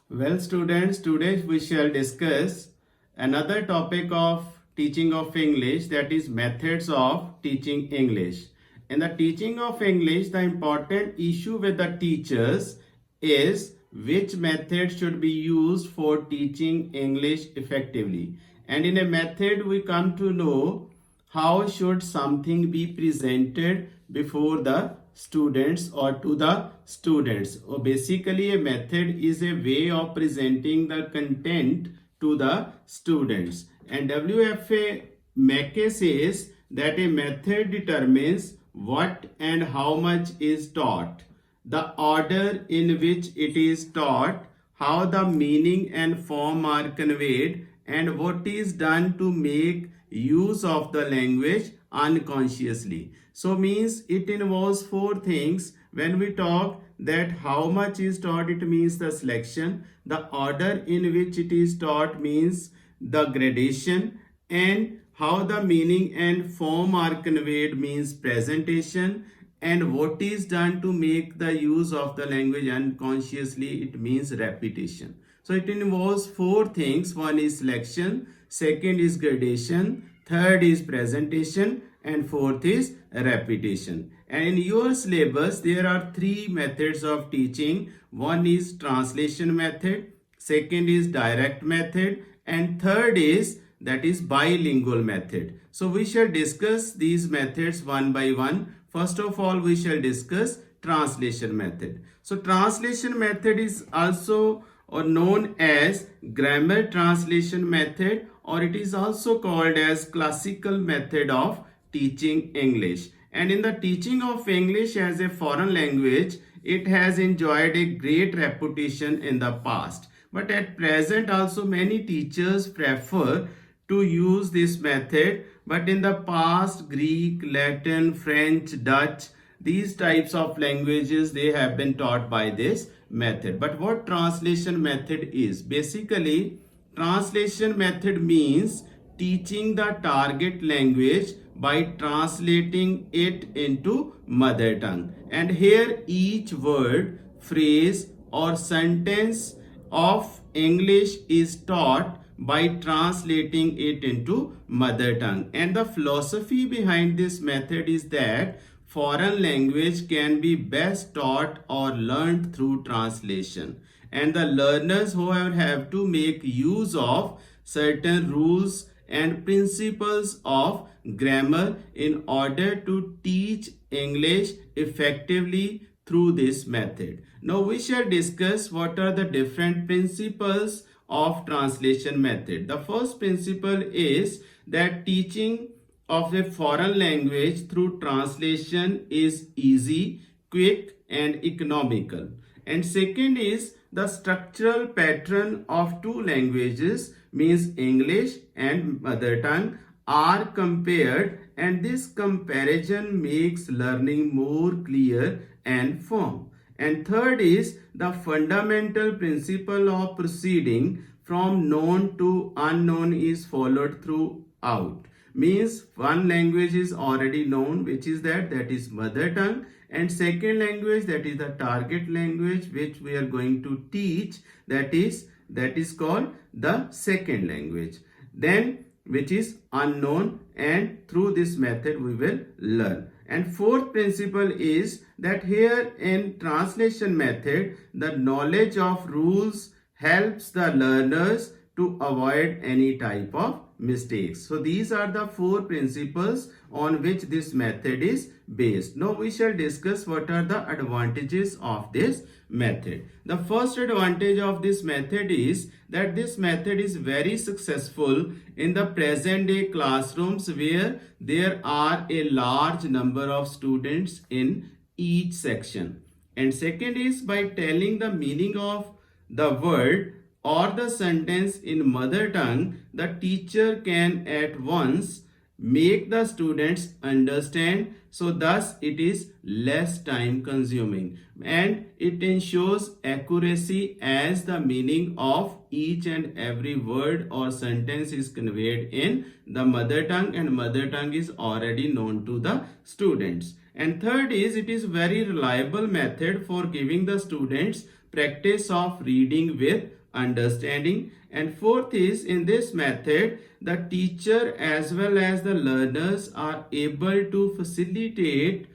Well, students, today we shall discuss another topic of teaching of English, that is methods of teaching English. In the teaching of English, the important issue with the teachers is which method should be used for teaching English effectively. And in a method, we come to know how should something be presented before the students or to the students. Or basically a method is a way of presenting the content to the students. And WFA Mackey says that a method determines what and how much is taught, the order in which it is taught, how the meaning and form are conveyed, and what is done to make use of the language unconsciously. So means it involves four things. When we talk that how much is taught, it means the selection. The order in which it is taught means the gradation, and how the meaning and form are conveyed means presentation, and what is done to make the use of the language unconsciously, it means repetition. So it involves four things. One is selection, second is gradation, third is presentation, and fourth is repetition. And in your syllabus there are three methods of teaching. One is translation method, second is direct method, and third is that is bilingual method. So we shall discuss these methods one by one. First of all, we shall discuss translation method. So translation method is also or known as grammar translation method, or it is also called as classical method of teaching English. And in the teaching of English as a foreign language, it has enjoyed a great reputation in the past. But at present also many teachers prefer to use this method. But in the past, Greek, Latin, French, Dutch, these types of languages, they have been taught by this method. But what translation method is? Basically, translation method means teaching the target language by translating it into mother tongue. And here each word, phrase or sentence of English is taught by translating it into mother tongue. And the philosophy behind this method is that foreign language can be best taught or learned through translation, and the learners however have to make use of certain rules and principles of grammar in order to teach English effectively through this method. Now we shall discuss what are the different principles of translation method. The first principle is that teaching of a foreign language through translation is easy, quick, and economical. And second is the structural pattern of two languages, means English and mother tongue, are compared, and this comparison makes learning more clear and firm. And third is the fundamental principle of proceeding from known to unknown is followed throughout. Means one language is already known, which is that is mother tongue, and second language, that is the target language which we are going to teach, that is called the second language, then which is unknown, and through this method we will learn. And fourth principle is that here in translation method, the knowledge of rules helps the learners to avoid any type of mistakes. So these are the four principles on which this method is based. Now we shall discuss what are the advantages of this method. The first advantage of this method is that this method is very successful in the present day classrooms where there are a large number of students in each section. And second is by telling the meaning of the word or the sentence in mother tongue, the teacher can at once make the students understand, so thus it is less time consuming, and it ensures accuracy as the meaning of each and every word or sentence is conveyed in the mother tongue, and mother tongue is already known to the students. And third is it is very reliable method for giving the students practice of reading with understanding. And fourth is, in this method, the teacher as well as the learners are able to facilitate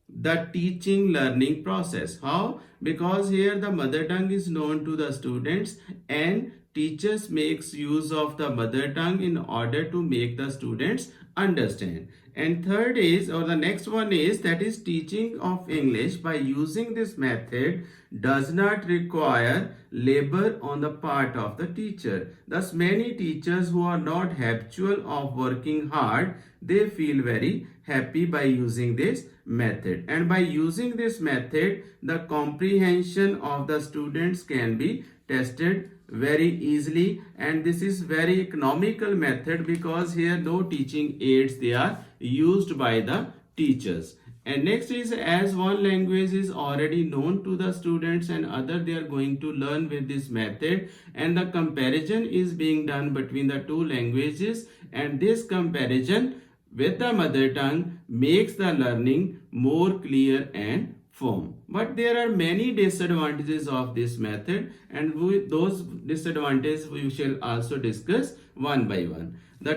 the teaching learning process. How? Because here the mother tongue is known to the students, and teachers makes use of the mother tongue in order to make the students understand. And third is, or the next one is, that is teaching of English by using this method does not require labor on the part of the teacher. Thus many teachers who are not habitual of working hard, they feel very happy by using this method. And by using this method, the comprehension of the students can be tested very easily, and this is very economical method because here no teaching aids they are used by the teachers. And next is, as one language is already known to the students and other they are going to learn with this method, and the comparison is being done between the two languages, and this comparison with the mother tongue makes the learning more clear and firm. But there are many disadvantages of this method, and those disadvantages we shall also discuss one by one. The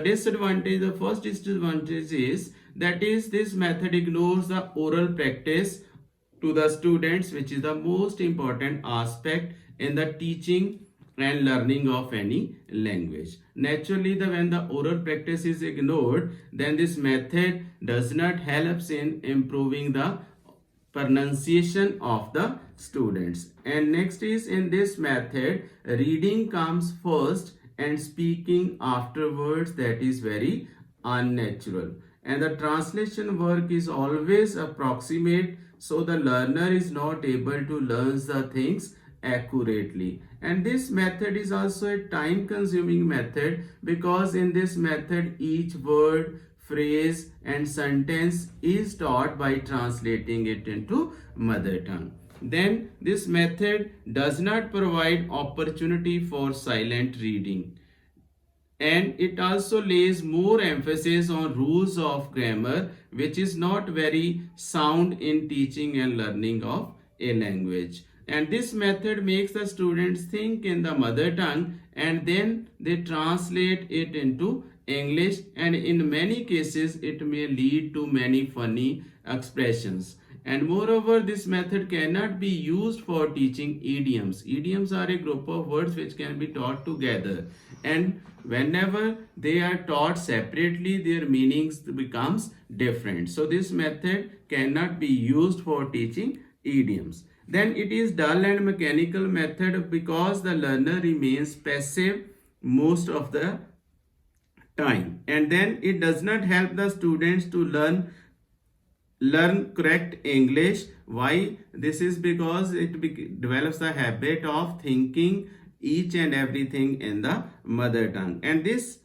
first disadvantage is, that is, this method ignores the oral practice to the students, which is the most important aspect in the teaching and learning of any language. Naturally, when the oral practice is ignored, then this method does not help in improving the pronunciation of the students. And next is, in this method, reading comes first and speaking afterwards. That is very unnatural. And the translation work is always approximate, so the learner is not able to learn the things accurately. And this method is also a time consuming method, because in this method each word, phrase and sentence is taught by translating it into mother tongue. Then this method does not provide opportunity for silent reading, and it also lays more emphasis on rules of grammar, which is not very sound in teaching and learning of a language. And this method makes the students think in the mother tongue and then they translate it into English, and in many cases it may lead to many funny expressions. And moreover, this method cannot be used for teaching idioms. Idioms are a group of words which can be taught together, and whenever they are taught separately, their meanings becomes different. So this method cannot be used for teaching idioms. Then it is dull and mechanical method, because the learner remains passive most of the time, and then it does not help the students to learn correct English. Why? This is because it develops the habit of thinking each and everything in the mother tongue, and this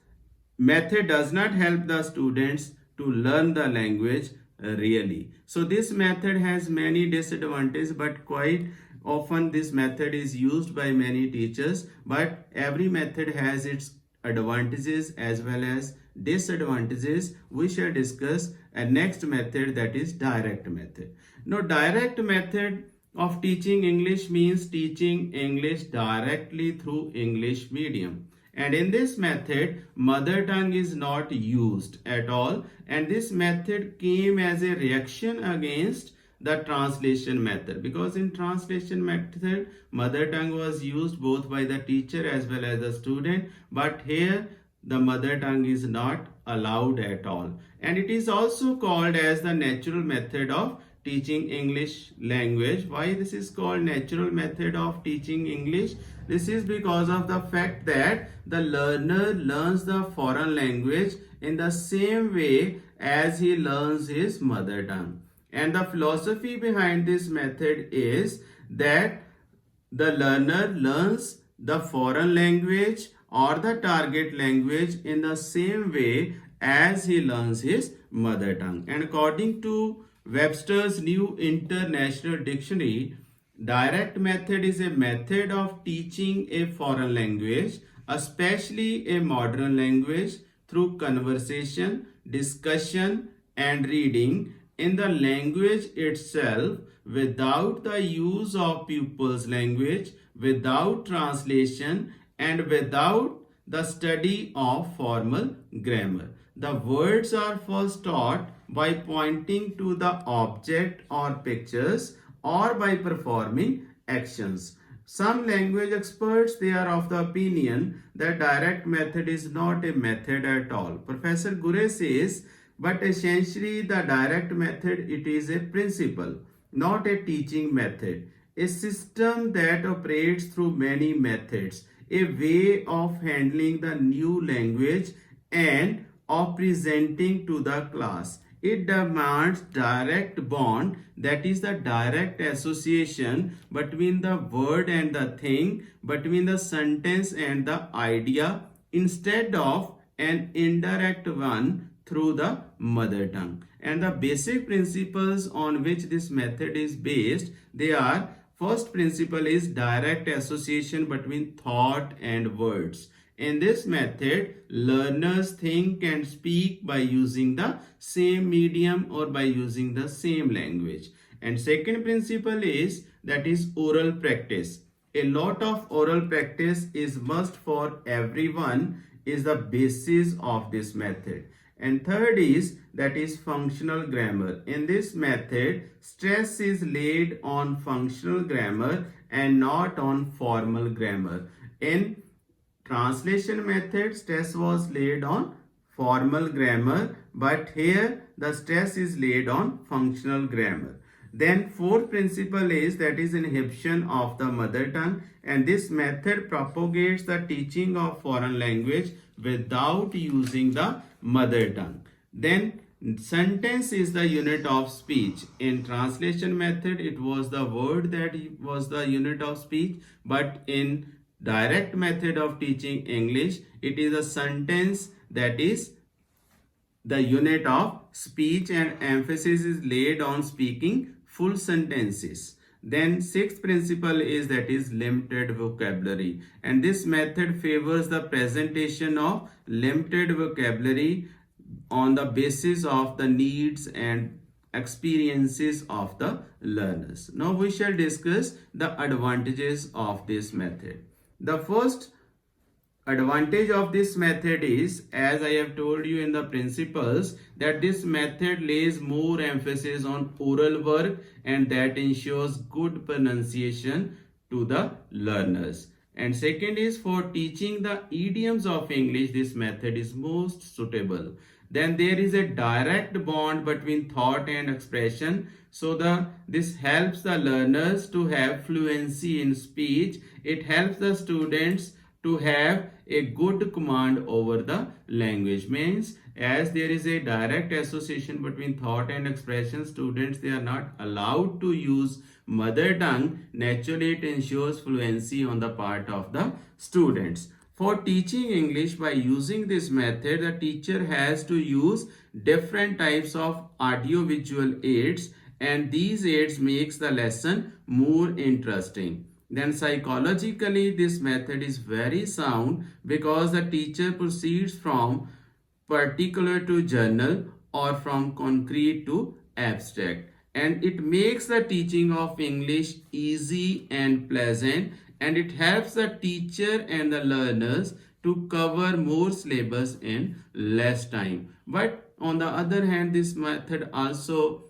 method does not help the students to learn the language really. So this method has many disadvantages, but quite often this method is used by many teachers. But every method has its advantages as well as disadvantages. We shall discuss a next method, that is direct method. Now, direct method of teaching English means teaching English directly through English medium. And in this method, mother tongue is not used at all. And this method came as a reaction against the translation method, because in translation method, mother tongue was used both by the teacher as well as the student. But here, the mother tongue is not allowed at all. And it is also called as the natural method of teaching English language. Why this is called natural method of teaching English? This is because of the fact that the learner learns the foreign language in the same way as he learns his mother tongue. And the philosophy behind this method is that the learner learns the foreign language or the target language in the same way as he learns his mother tongue. And according to Webster's New International Dictionary, direct method is a method of teaching a foreign language, especially a modern language, through conversation, discussion, and reading in the language itself without the use of pupils' language, without translation, and without the study of formal grammar. The words are first taught by pointing to the object or pictures or by performing actions. Some language experts they are of the opinion that direct method is not a method at all. Professor Gure says, but essentially the direct method it is a principle, not a teaching method, a system that operates through many methods, a way of handling the new language and of presenting to the class. It demands direct bond, that is the direct association between the word and the thing, between the sentence and the idea, instead of an indirect one through the mother tongue. And the basic principles on which this method is based, they are: first principle is direct association between thought and words. In this method, learners think and speak by using the same medium or by using the same language. And second principle is that is oral practice. A lot of oral practice is must for everyone is the basis of this method. And third is that is functional grammar. In this method, stress is laid on functional grammar and not on formal grammar. In translation method, stress was laid on formal grammar, but here the stress is laid on functional grammar. Then fourth principle is that is inhibition of the mother tongue, and this method propagates the teaching of foreign language without using the mother tongue. Then sentence is the unit of speech. In translation method it was the word that was the unit of speech, but in direct method of teaching English, it is a sentence that is the unit of speech, and emphasis is laid on speaking full sentences. Then sixth principle is that is limited vocabulary, and this method favors the presentation of limited vocabulary on the basis of the needs and experiences of the learners. Now we shall discuss the advantages of this method. The first advantage of this method is, as I have told you in the principles, that this method lays more emphasis on oral work and that ensures good pronunciation to the learners. And second is for teaching the idioms of English, this method is most suitable. Then there is a direct bond between thought and expression, so this helps the learners to have fluency in speech. It helps the students to have a good command over the language. Means as there is a direct association between thought and expression, students they are not allowed to use mother tongue. Naturally it ensures fluency on the part of the students. For teaching English by using this method, the teacher has to use different types of audio-visual aids, and these aids makes the lesson more interesting. Then psychologically, this method is very sound because the teacher proceeds from particular to general or from concrete to abstract, and it makes the teaching of English easy and pleasant, and it helps the teacher and the learners to cover more syllabus in less time. But on the other hand, this method also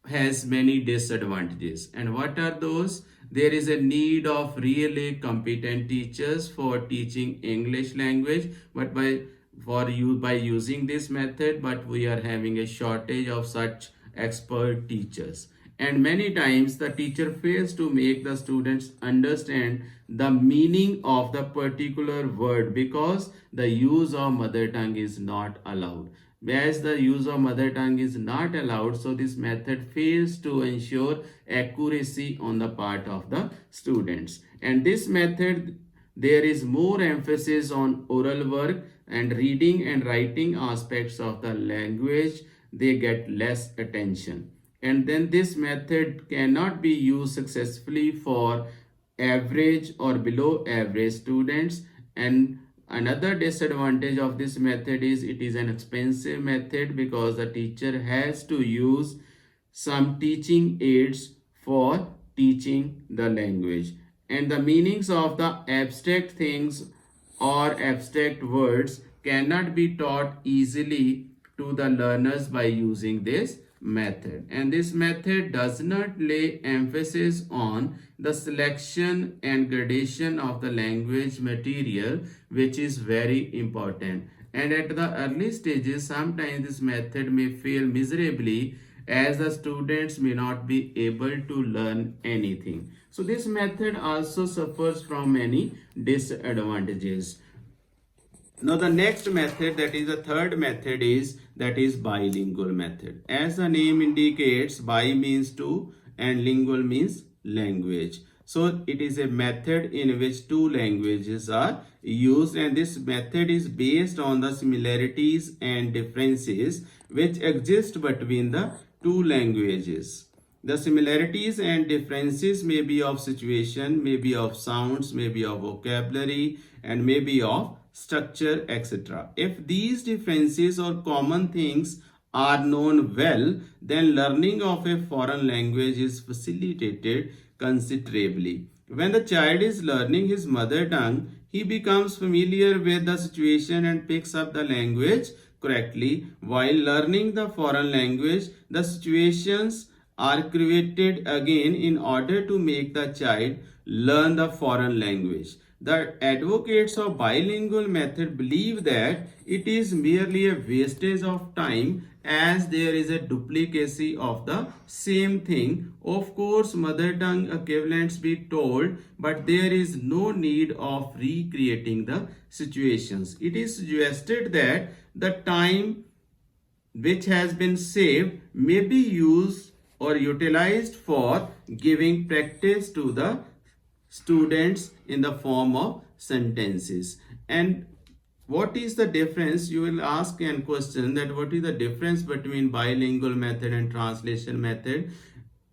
has many disadvantages. And what are those? There is a need of really competent teachers for teaching English language, but by using this method, but we are having a shortage of such expert teachers. And many times the teacher fails to make the students understand the meaning of the particular word because the use of mother tongue is not allowed. As the use of mother tongue is not allowed, so this method fails to ensure accuracy on the part of the students. And this method, there is more emphasis on oral work, and reading and writing aspects of the language, they get less attention. And then this method cannot be used successfully for average or below average students. And another disadvantage of this method is it is an expensive method because the teacher has to use some teaching aids for teaching the language. And the meanings of the abstract things or abstract words cannot be taught easily to the learners by using this method. And this method does not lay emphasis on the selection and gradation of the language material, which is very important. And at the early stages, sometimes this method may fail miserably as the students may not be able to learn anything. So this method also suffers from many disadvantages. Now the next method, that is the third method, is bilingual method. As the name indicates, bi means two and lingual means language. So it is a method in which two languages are used, and this method is based on the similarities and differences which exist between the two languages. The similarities and differences may be of situation, may be of sounds, may be of vocabulary, and may be of structure, etc. If these differences or common things are known well, then learning of a foreign language is facilitated considerably. When the child is learning his mother tongue, he becomes familiar with the situation and picks up the language correctly. While learning the foreign language, the situations are created again in order to make the child learn the foreign language. The advocates of bilingual method believe that it is merely a wastage of time as there is a duplicacy of the same thing. Of course, mother tongue equivalents be told, but there is no need of recreating the situations. It is suggested that the time which has been saved may be used or utilized for giving practice to the students in the form of sentences. And what is the difference? You will ask and question that what is the difference between bilingual method and translation method?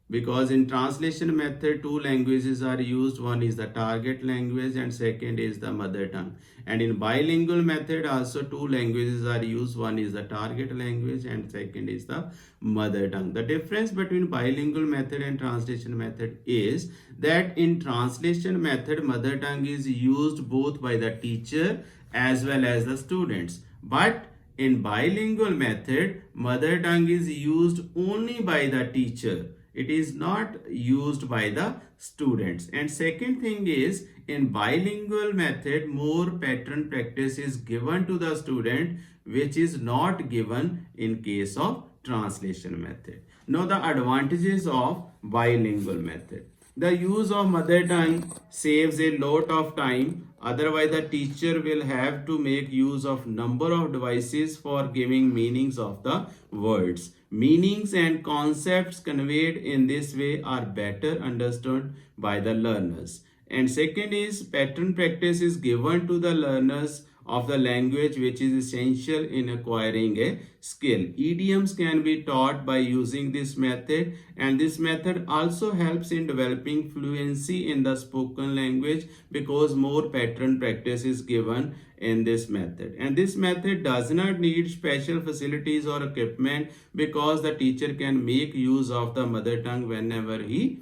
Because in translation method, two languages are used. One is the target language and second is the mother tongue. And in bilingual method also two languages are used. One is the target language and second is the mother tongue. The difference between bilingual method and translation method is that in translation method, mother tongue is used both by the teacher as well as the students. But in bilingual method, mother tongue is used only by the teacher. It is not used by the students. And second thing is, in bilingual method, more pattern practice is given to the student, which is not given in case of translation method. Now the advantages of bilingual method. The use of mother tongue saves a lot of time. Otherwise, the teacher will have to make use of number of devices for giving meanings of the words. Meanings and concepts conveyed in this way are better understood by the learners. And second is pattern practice is given to the learners of the language, which is essential in acquiring a skill. Idioms can be taught by using this method, and this method also helps in developing fluency in the spoken language because more pattern practice is given in this method. And this method does not need special facilities or equipment because the teacher can make use of the mother tongue whenever he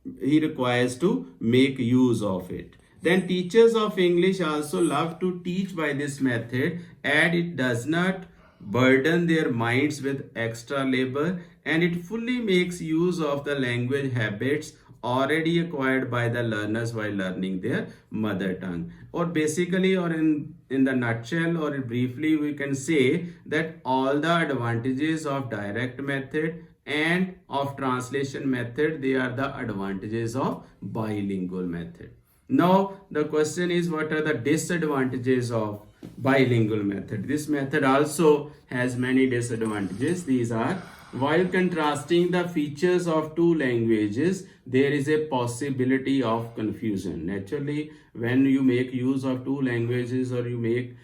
requires to make use of it. Then teachers of English also love to teach by this method, and it does not burden their minds with extra labor, and it fully makes use of the language habits already acquired by the learners while learning their mother tongue. Or basically, or in the nutshell or briefly, we can say that all the advantages of direct method and of translation method, they are the advantages of bilingual method. Now the question is, what are the disadvantages of bilingual method? This method also has many disadvantages. These are, while contrasting the features of two languages, there is a possibility of confusion. Naturally, when you make use of two languages or you make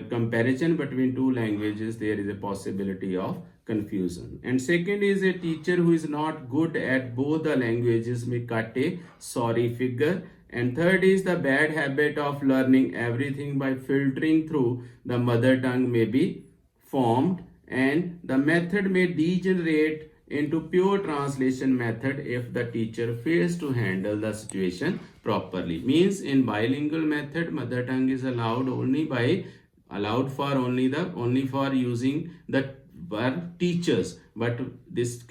comparison between two languages, there is a possibility of confusion. And second is, a teacher who is not good at both the languages may cut a sorry figure. And third is, the bad habit of learning everything by filtering through the mother tongue may be formed, and the method may degenerate into pure translation method if the teacher fails to handle the situation properly. Means in bilingual method, mother tongue is allowed for only for using the teachers, but this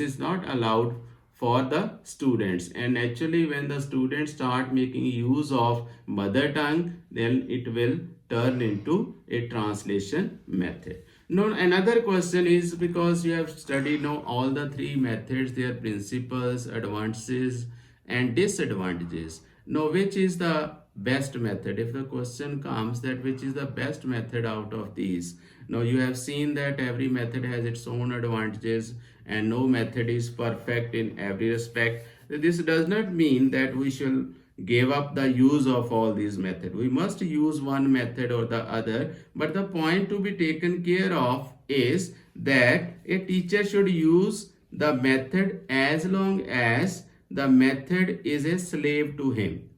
is not allowed for the students. And actually when the students start making use of mother tongue, then it will turn into a translation method. Now another question is, because you have studied now all the three methods, their principles, advantages and disadvantages. Now which is the best method? If the question comes that which is the best method out of these, now you have seen that every method has its own advantages and no method is perfect in every respect. This does not mean that we should give up the use of all these methods. We must use one method or the other, but the point to be taken care of is that a teacher should use the method as long as the method is a slave to him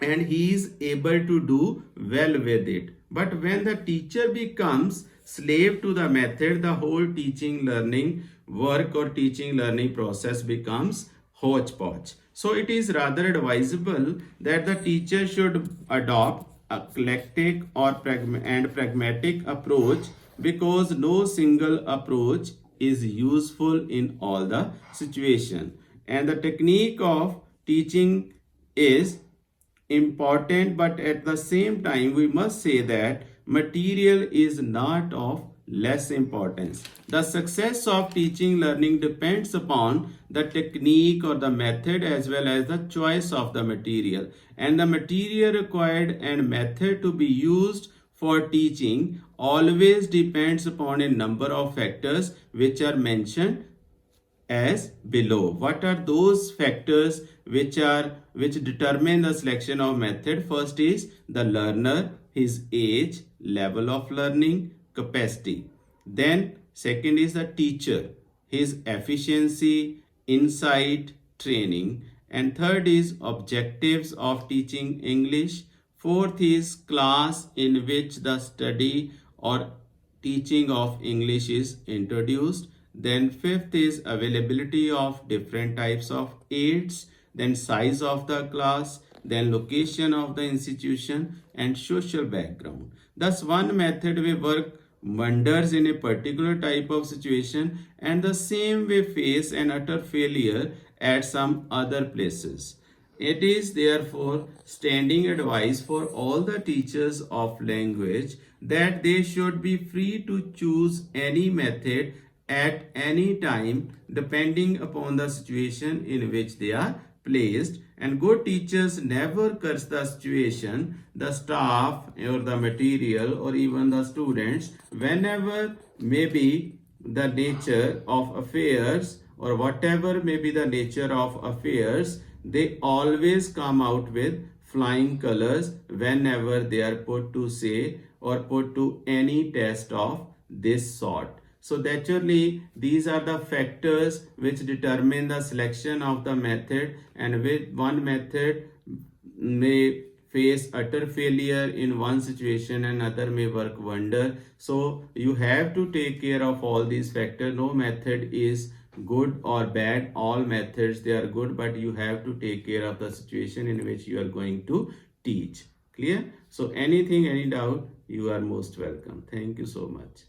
and he is able to do well with it. But when the teacher becomes slave to the method, the whole teaching learning work or teaching learning process becomes hodgepodge. So it is rather advisable that the teacher should adopt a eclectic or pragmatic approach, because no single approach is useful in all the situation. And the technique of teaching is important, but at the same time we must say that material is not of less importance. The success of teaching learning depends upon the technique or the method as well as the choice of the material, and the material required and method to be used for teaching always depends upon a number of factors which are mentioned as below. What are those factors which determine the selection of method? First is the learner, his age, level of learning, capacity. Then second is the teacher, his efficiency, insight, training. And third is objectives of teaching English. Fourth is class in which the study or teaching of English is introduced. Then fifth is availability of different types of aids, then size of the class, then location of the institution and social background. Thus one method will work wonders in a particular type of situation and the same way face an utter failure at some other places. It is therefore standing advice for all the teachers of language that they should be free to choose any method at any time depending upon the situation in which they are placed. And good teachers never curse the situation, the staff or the material or even the students. Whenever may be the nature of affairs or whatever may be the nature of affairs, they always come out with flying colors whenever they are put to say or put to any test of this sort. So naturally, these are the factors which determine the selection of the method, and with one method may face utter failure in one situation and other may work wonder. So you have to take care of all these factors. No method is good or bad. All methods, they are good, but you have to take care of the situation in which you are going to teach. Clear? So anything, any doubt, you are most welcome. Thank you so much.